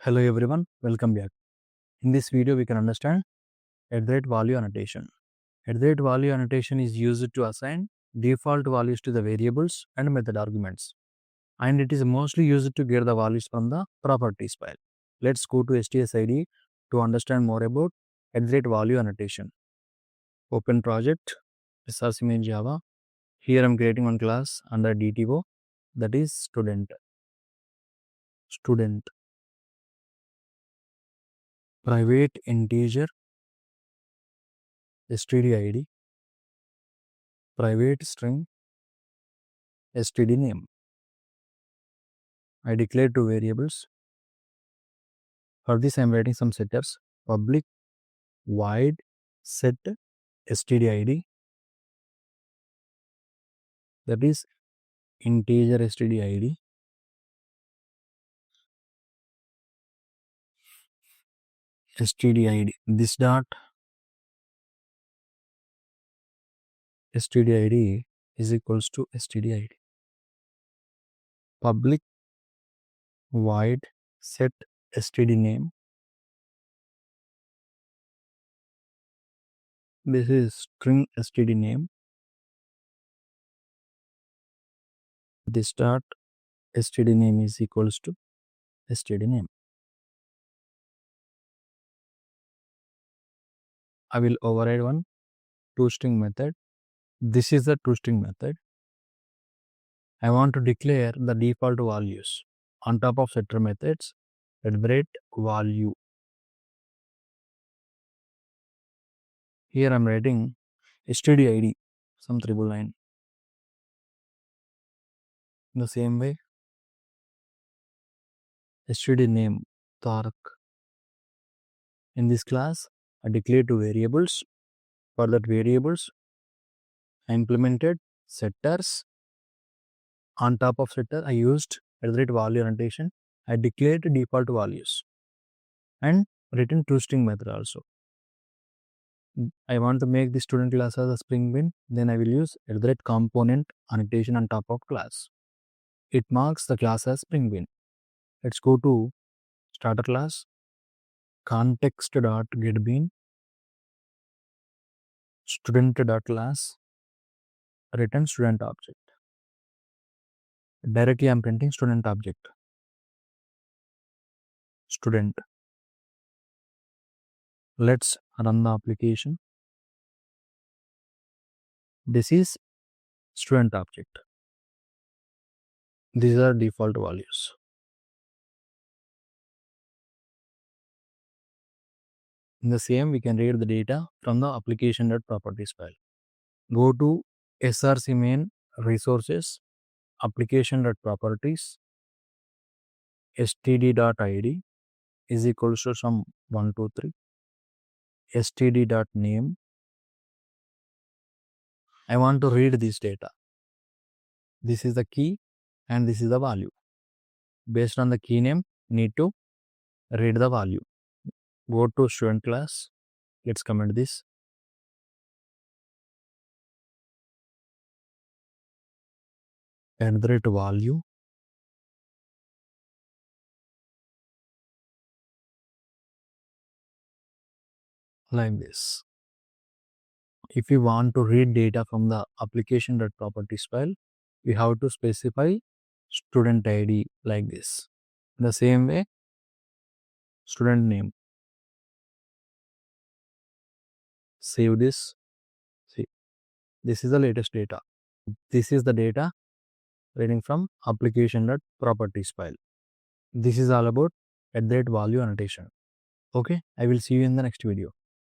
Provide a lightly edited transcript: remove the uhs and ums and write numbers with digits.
Hello everyone, welcome back. In this video, we can understand @value annotation. @value annotation is used to assign default values to the variables and method arguments, and it is mostly used to get the values from the properties file. Let's go to STSID to understand more about @value annotation. Open project, SRC main Java. Here I am creating one class under DTO, that is student. Private integer std id, private string std name. I declare two variables. For this, I am writing some setters. Public void set std id, that is integer std id. Std id, this dot std id is equals to std id. Public void set std name, this is string std name. This dot std name is equals to std name. I will override one toString method. This is the toString method. I want to declare the default values on top of setter methods @value. Here I am writing std id, some triple line. In the same way, std name Tarak. In this class, I declare two variables. For that variables, I implemented setters. On top of setter, I used @value annotation. I declared default values and written toString method also. I want to make the student class as a springboot, then I will use @component annotation on top of class. It marks the class as springboot. Let's go to starter class, context.getBean, student.class, return student object. Directly I am printing student object. Student. Let's run the application. This is student object. These are default values. In the same, we can read the data from the application.properties file. Go to SRC main resources, application.properties, std.id is equals to some 123, std.name. I want to read this data. This is the key and this is the value. Based on the key name, need to read the value. Go to student class. Let's comment this. @value like this. If you want to read data from the application.properties file, you have to specify student ID like this. In the same way, student name. Save this. See, this is the latest data. This is the data reading from application.properties file. This is all about @value annotation. Okay, I will see you in the next video.